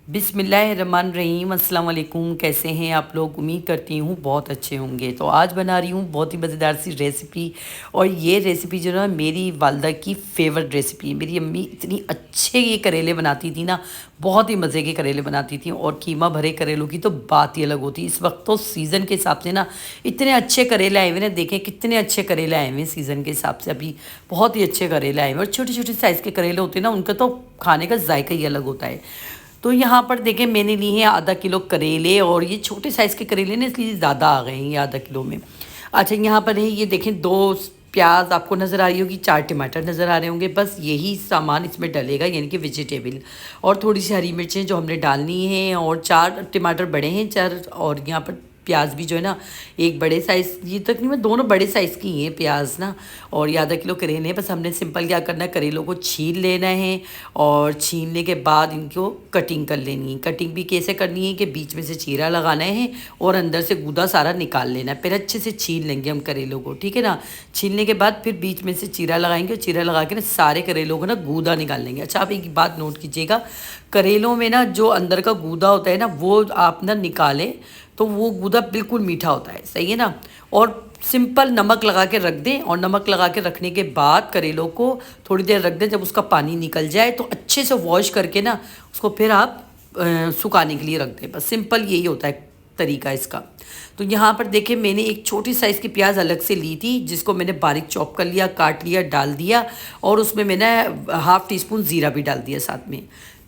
बिस्मिल्लाहिर्रहमानिर्रहीम अस्सलाम वालेकुम। कैसे हैं आप लोग? उम्मीद करती हूँ बहुत अच्छे होंगे। तो आज बना रही हूँ बहुत ही मज़ेदार सी रेसिपी। और ये रेसिपी जो ना मेरी वालदा की फ़ेवरेट रेसिपी है। मेरी अम्मी इतनी अच्छे ये करेले बनाती थी ना, बहुत ही मज़े के करेले बनाती थी। और कीमा भरे करेलों की तो बात ही अलग होती है। इस वक्त तो सीज़न के हिसाब से ना इतने अच्छे करेले आए हुए ना, देखें कितने अच्छे करेले आए हुए हैं सीज़न के हिसाब से। अभी बहुत ही अच्छे करेले आए हुए हैं। और छोटे छोटे साइज़ के करेले होते हैं ना, उनका तो खाने का जायका ही अलग होता है। तो यहाँ पर देखें मैंने ली है आधा किलो करेले। और ये छोटे साइज़ के करेले ना, इसलिए ज़्यादा आ गए हैं ये आधा किलो में। अच्छा, यहाँ पर है ये देखें, दो प्याज आपको नज़र आ रही होगी, चार टमाटर नज़र आ रहे होंगे। बस यही सामान इसमें डलेगा, यानी कि वेजिटेबल। और थोड़ी सी हरी मिर्चें जो हमने डालनी है, और चार टमाटर बड़े हैं चार। और यहाँ पर प्याज भी जो है ना, एक बड़े साइज़, ये तकरीबन दोनों बड़े साइज़ की हैं प्याज ना। और ये आधा किलो करेले हैं। बस हमने सिंपल क्या करना है, करेलों को छील लेना है। और छीलने के बाद इनको कटिंग कर लेनी है। कटिंग भी कैसे करनी है कि बीच में से चीरा लगाना है और अंदर से गूदा सारा निकाल लेना है। फिर अच्छे से छील लेंगे हम करेलों को, ठीक है ना। छीलने के बाद फिर बीच में से चीरा लगाएंगे, और चीरा लगा के ना सारे करेलों को ना गूदा निकाल लेंगे। अच्छा, आप एक बात नोट कीजिएगा, करेलों में ना जो अंदर का गूदा होता है ना, वो आप ना निकालें तो वो गूदा बिल्कुल मीठा होता है, सही है ना। और सिंपल नमक लगा के रख दें। और नमक लगा के रखने के बाद करेलों को थोड़ी देर रख दें। जब उसका पानी निकल जाए तो अच्छे से वॉश करके ना उसको फिर आप सुखाने के लिए रख दें। बस सिंपल यही होता है तरीका इसका। तो यहाँ पर देखें, मैंने एक छोटी साइज़ की प्याज अलग से ली थी, जिसको मैंने बारीक चॉप कर लिया, काट लिया, डाल दिया। और उसमें मैंने हाफ़ टी स्पून ज़ीरा भी डाल दिया साथ में।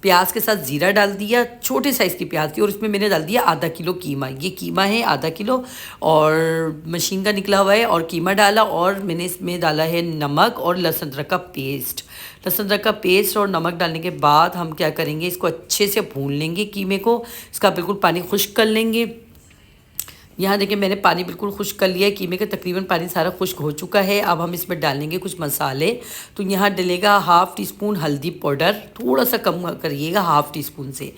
प्याज के साथ ज़ीरा डाल दिया, छोटे साइज़ की प्याज थी। और इसमें मैंने डाल दिया आधा किलो कीमा। ये कीमा है आधा किलो, और मशीन का निकला हुआ है। और कीमा डाला, और मैंने इसमें डाला है नमक और लहसुन अदरक का पेस्ट। लहसुन अदरक का पेस्ट और नमक डालने के बाद हम क्या करेंगे, इसको अच्छे से भून लेंगे कीमे को। इसका बिल्कुल पानी खुश्क कर लेंगे। यहाँ देखिए, मैंने पानी बिल्कुल खुश्क कर लिया है, कीमे का तकरीबन पानी सारा खुश्क हो चुका है। अब हम इसमें डालेंगे कुछ मसाले। तो यहाँ डलेगा हाफ़ टी स्पून हल्दी पाउडर, थोड़ा सा कम करिएगा हाफ़ टी स्पून से।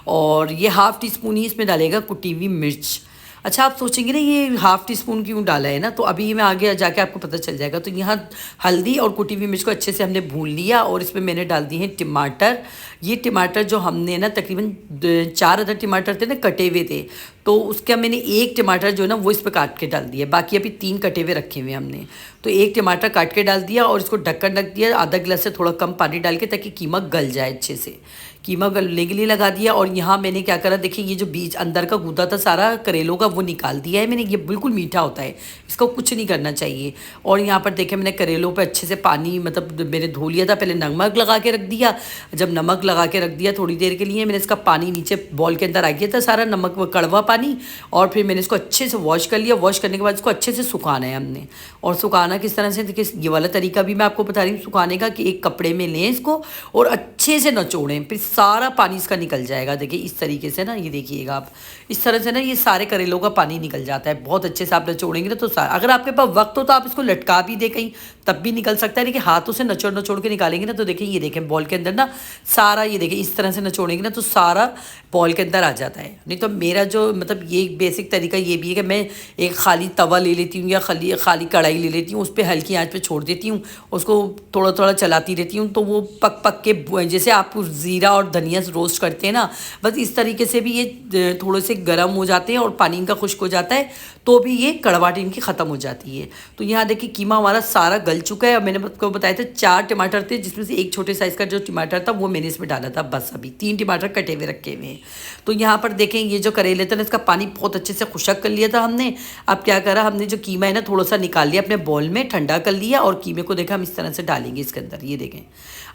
और ये हाफ़ टी स्पून ही इसमें डालेगा कुटी हुई मिर्च। अच्छा, आप सोचेंगे ना ये हाफ़ टी स्पून क्यों डाला है ना, तो अभी मैं आगे जाके आपको पता चल जाएगा। तो यहाँ हल्दी और कुटी हुई मिर्च को अच्छे से हमने भून लिया। और इसमें मैंने डाल दिए हैं टमाटर। ये टमाटर जो हमने ना तकरीबन 4 अदर टमाटर थे ना, कटे हुए थे। तो उसका मैंने एक टमाटर जो है ना वो इस पर काट के डाल दिया। बाकी अभी 3 कटे हुए रखे हुए हमने। तो एक टमाटर काट के डाल दिया, और इसको ढक्कन रख दिया आधा गिलास से थोड़ा कम पानी डाल के, ताकि कीमा गल जाए अच्छे से। कीमा गलने के लिए लगा दिया। और यहाँ मैंने क्या करा, देखिए ये जो बीज अंदर का गूदा था सारा करेलों का, वो निकाल दिया है मैंने। ये बिल्कुल मीठा होता है, इसका कुछ नहीं करना चाहिए। और यहाँ पर देखें, मैंने करेलों पे अच्छे से पानी मतलब मैंने धो लिया था। पहले नमक लगा के रख दिया। जब नमक लगा के रख दिया थोड़ी देर के लिए, मैंने इसका पानी नीचे बॉल के अंदर आ गया था सारा नमक, वो कड़वा पानी। और फिर मैंने इसको अच्छे से वॉश कर लिया। वॉश करने के बाद इसको अच्छे से सुखाना है हमने। और सुखाना किस तरह से, देखिए ये वाला तरीका भी मैं आपको बता रही हूँ सुखाने का, कि एक कपड़े में लें इसको और अच्छे से नचोड़ें, फिर सारा पानी इसका निकल जाएगा। देखिए इस तरीके से ना, ये देखिएगा आप, इस तरह से ना ये सारे करेलों का पानी निकल जाता है। बहुत अच्छे से आप नचोड़ेंगे ना, तो अगर आपके पास वक्त हो तो आप इसको लटका भी दे कहीं, तब भी निकल सकता है। लेकिन हाथों से नचोड़ नचोड़ के निकालेंगे ना, तो देखिए ये देखें बॉल के अंदर ना सारा, ये देखिए इस तरह से नचोड़ेंगे ना तो सारा बॉल के अंदर आ जाता है। नहीं तो मेरा जो मतलब ये बेसिक तरीका ये भी है कि मैं एक खाली तवा ले लेती हूँ, या खाली कढ़ाई ले लेती हूँ, उस पर हल्की आंच पे छोड़ देती हूँ, उसको थोड़ा थोड़ा चलाती रहती हूँ। तो वो पक पक के, जैसे आप ज़ीरा और धनिया रोस्ट करते हैं ना, बस इस तरीके से भी ये थोड़े से गर्म हो जाते हैं और पानी इनका खुश्क हो जाता है, तो भी ये कड़वाहट इनकी ख़त्म हो जाती है। तो यहाँ देखिए कीमा हमारा सारा गल चुका है। और मैंने आपको बताया था 4 टमाटर थे, जिसमें से एक छोटे साइज़ का जो टमाटर था वो मैंने इसमें डाला था। बस अभी 3 टमाटर कटे हुए रखे हुए हैं। तो यहाँ पर देखें, ये जो करेले थे ना, इसका पानी बहुत अच्छे से खुश्क कर लिया था हमने। अब क्या करा, हमने जो कीमा है ना थोड़ा सा निकाल लिया अपने बॉल में, ठंडा कर लिया। और कीमे को देखा हम इस तरह से डालेंगे इसके अंदर। ये देखें,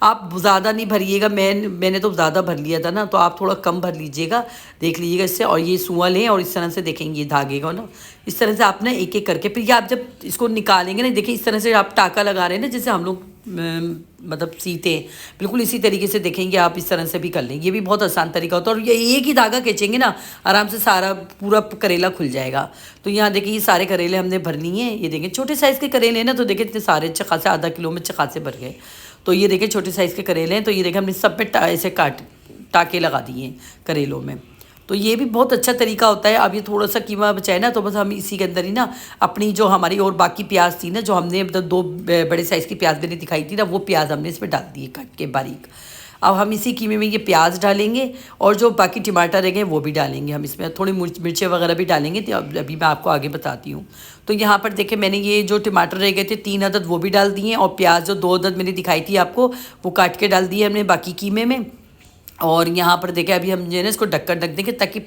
आप ज़्यादा नहीं भरिएगा, मैंने तो ज़्यादा भर लिया था ना, तो आप थोड़ा कम भर लीजिएगा, देख लीजिएगा इससे। और ये सुआ लें और इस तरह से देखेंगे धागे को ना, इस तरह से आप ना एक एक करके, फिर ये आप जब इसको निकालेंगे ना, देखिए इस तरह से आप टाका लगा रहे हैं ना, जैसे हम लोग मतलब सीते हैं, बिल्कुल इसी तरीके से देखेंगे आप इस तरह से भी कर लें। ये भी बहुत आसान तरीका होता है। और ये एक ही धागा खींचेंगे ना, आराम से सारा पूरा करेला खुल जाएगा। तो यहाँ देखिए ये सारे करेले हमने भर लिए हैं। ये देखें छोटे साइज़ के करेले हैं ना, तो देखिए इतने सारे अच्छे खासे आधा किलो में अच्छे खासे भर गए। तो ये देखिए छोटे साइज़ के करेले हैं। तो ये देखिए हमने सब पे ऐसे टाके लगा दिए हैं करेलों में। तो ये भी बहुत अच्छा तरीका होता है। अब ये थोड़ा सा कीमा बचा है ना, तो बस हम इसी के अंदर ही ना अपनी जो हमारी और बाकी प्याज थी ना, जो हमने मतलब 2 बड़े साइज़ की प्याज मैंने दिखाई थी ना, वो प्याज हमने इसमें डाल दी है काट के बारीक। अब हम इसी कीमे में ये प्याज डालेंगे और जो बाकी टमाटर रहेंगे वो भी डालेंगे हम इसमें, थोड़ी मिर्चें वगैरह भी डालेंगे, तो अभी मैं आपको आगे बताती हूँ। तो यहाँ पर देखिए मैंने ये जो टमाटर रह गए थे 3 अदद वो भी डाल दिए, और प्याज जो 2 अदद मैंने दिखाई थी आपको वो काट के डाल दिए हमने बाकी कीमे में। और यहाँ पर देखें अभी हम जो है ना इसको ढककर ढक देंगे ताकि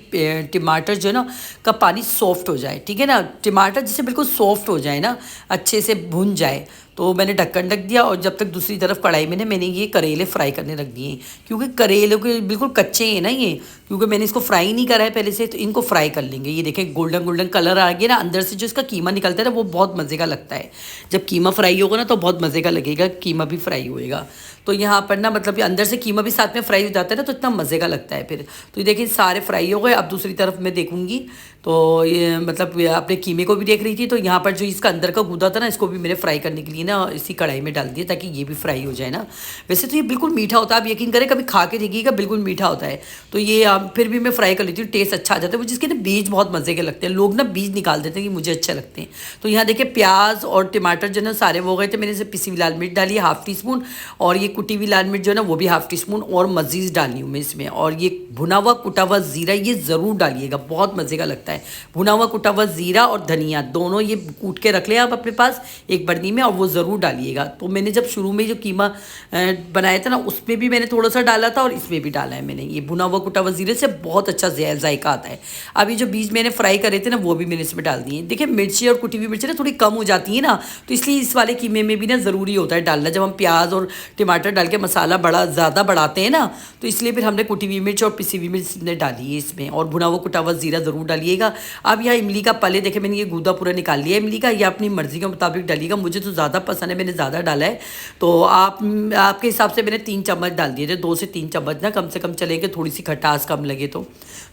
टमाटर जो है ना का पानी सॉफ्ट हो जाए, ठीक है ना। टमाटर जैसे बिल्कुल सॉफ्ट हो जाए ना, अच्छे से भुन जाए, तो मैंने ढक्कन ढक दिया। और जब तक दूसरी तरफ कढ़ाई में ना मैंने ये करेले फ्राई करने रख दिए, क्योंकि करेले के बिल्कुल कच्चे हैं ना ये, क्योंकि मैंने इसको फ्राई नहीं करा है पहले से, तो इनको फ्राई कर लेंगे। ये देखें गोल्डन गोल्डन कलर आ गया ना, अंदर से जो इसका कीमा निकलता है ना वो बहुत मज़े का लगता है। जब कीमा फ्राई होगा ना तो बहुत मज़े का लगेगा, कीमा भी फ्राई होएगा। तो यहाँ पर ना मतलब अंदर से कीमा भी साथ में फ्राई हो जाता है ना, तो इतना मज़े का लगता है फिर। तो ये देखिए सारे फ्राई हो गए। अब दूसरी तरफ मैं देखूँगी, तो ये मतलब अपने कीमे को भी देख रही थी, तो यहाँ पर जो इसका अंदर का गूदा था ना इसको भी मैंने फ्राई करने के लिए ना इसी कढ़ाई में डाल दिया ताकि ये भी फ्राई हो जाए ना। वैसे तो ये बिल्कुल मीठा होता है, आप यकीन करें कभी खा के देखिएगा, बिल्कुल मीठा होता है। तो ये फिर भी मैं फ्राई कर लेती हूँ, टेस्ट अच्छा आ जाता है। वो जिसके ना बीज बहुत मज़े के लगते हैं, लोग ना बीज निकाल देते हैं कि मुझे अच्छे लगते हैं। तो यहाँ देखिए प्याज और टमाटर जो है सारे वो गए थे, मैंने इसे पिसी हुई लाल मिर्च डाली 1/2 टी-स्पून, और ये कुटी हुई लाल मिर्च जो है ना वो भी 1/2 टी-स्पून, और मज़ीद डाली हूँ मैं इसमें। और ये भुना हुआ कुटा हुआ ज़ीरा ये ज़रूर डालिएगा, बहुत मज़े का लगता है। भुना हुआ कुटा हुआ ज़ीरा और धनिया दोनों ये कूट के रख लें आप अपने पास एक बर्नी में, और वो ज़रूर डालिएगा। तो मैंने जब शुरू में जो कीमा बनाया था ना उसमें भी मैंने थोड़ा सा डाला था, और इसमें भी डाला है मैंने। ये भुना हुआ कुटा हुआ ज़ीरे से बहुत अच्छा जायका आता है। अब ये जो बीज मैंने फ्राई करे थे ना वो भी मैंने इसमें डाल दिए। देखिए मिर्ची और कुटी हुई मिर्ची ना थोड़ी कम हो जाती है ना, तो इसलिए इस वाले कीमे में भी ना ज़रूरी होता है डालना। जब हम प्याज और टमाटर डाल के मसाला बड़ा ज़्यादा बढ़ाते हैं ना, तो इसलिए फिर हमने कुटी हुई मिर्च और पिसी हुई मिर्च ने डाली है इसमें, और भुना हुआ कुटा हुआ ज़ीरा ज़रूर डालिएगा। अब यहाँ इमली का पले देखे मैंने ये गूदा पूरा निकाल लिया है इमली का, ये अपनी मर्ज़ी के मुताबिक डालिएगा। मुझे तो ज़्यादा पसंद है, मैंने ज़्यादा डाला है, तो आपके हिसाब से मैंने 3 चम्मच डाल दिए थे, 2 से 3 चम्मच ना कम से कम चलेंगे, थोड़ी सी खटास कम लगे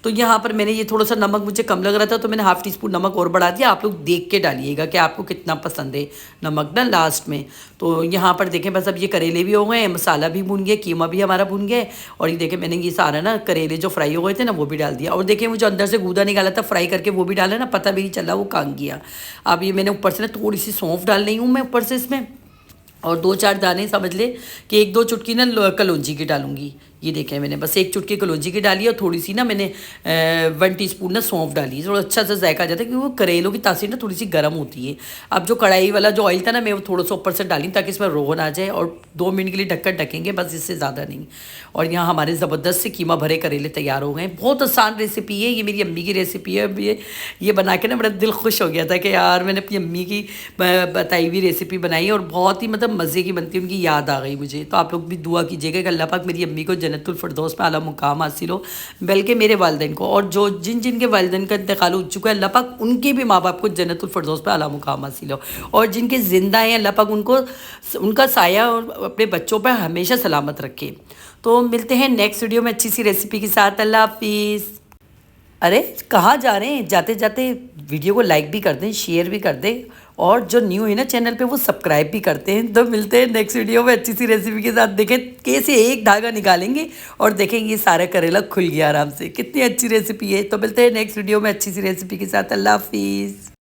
तो यहाँ पर मैंने ये थोड़ा सा नमक मुझे कम लग रहा था, तो मैंने 1/2 टी-स्पून नमक और बढ़ा दिया। आप लोग देख के डालिएगा कि आपको कितना पसंद है नमक ना लास्ट में। तो यहाँ पर देखें बस अब ये करेले भी हो गए, मसाला भी भून गया, कीमा भी हमारा भून गया, और ये देखें मैंने ये सारा ना करेले जो फ्राई हो गए थे ना वो भी डाल दिया। और देखें वो जो अंदर से गूदा निकाला था फ्राई करके वो भी डाला ना, पता भी नहीं चला वो कहाँ गया। अब ये मैंने ऊपर से ना थोड़ी सी सौंफ डाल रही हूँ मैं ऊपर से इसमें, और 2-4 दाने समझ ले कि 1-2 चुटकी ना कलौंजी की डालूंगी। ये देखें मैंने बस 1 चुटकी कलौंजी की डाली, और थोड़ी सी ना मैंने 1 टीस्पून ना सौंफ डाली, थोड़ा अच्छा सा जायका आ जाता है, क्योंकि वो करेलों की तासीर ना थोड़ी सी गर्म होती है। अब जो कढ़ाई वाला जो ऑयल था ना मैं वो थोड़ा सा ऊपर से डाली ताकि इसमें रोगन आ जाए, और 2 मिनट के लिए ढककर ढकेंगे बस, इससे ज़्यादा नहीं। और यहाँ हमारे ज़बरदस्त से कीमा भरे करेले तैयार हो गए। बहुत आसान रेसिपी है, ये मेरी अम्मी की रेसिपी है। अब ये बना के ना बड़ा दिल खुश हो गया था कि यार मैंने अपनी अम्मी की बताई हुई रेसिपी बनाई, और बहुत ही मतलब मज़े की बनती है, उनकी याद आ गई मुझे। तो आप लोग भी दुआ कीजिएगा कि अल्लाह पाक मेरी अम्मी को जन्नतुल फिरदौस में आला मुकाम हासिल हो, बल्कि मेरे वालिदैन को, और जो जिन के वालिदैन का इंतकाल हो चुका है अल्लाह पाक उनके भी माँ बाप को जन्नतुल फिरदौस में आला मुकाम हासिल हो, और जिनके ज़िंदा हैं अल्लाह पाक उनको उनका साया और अपने बच्चों पर हमेशा सलामत रखे। तो मिलते हैं नेक्स्ट वीडियो में अच्छी सी रेसिपी के साथ। अल्लाह हाफिज़। अरे कहाँ जा रहे हैं, जाते जाते वीडियो को लाइक भी कर दें, शेयर भी कर दें, और जो न्यू है ना चैनल पे वो सब्सक्राइब भी करते हैं। तो मिलते हैं नेक्स्ट वीडियो में अच्छी सी रेसिपी के साथ। देखें कैसे एक धागा निकालेंगे और देखेंगे ये सारा करेला खुल गया आराम से, कितनी अच्छी रेसिपी है। तो मिलते हैं नेक्स्ट वीडियो में अच्छी सी रेसिपी के साथ। अल्लाह हाफिज़।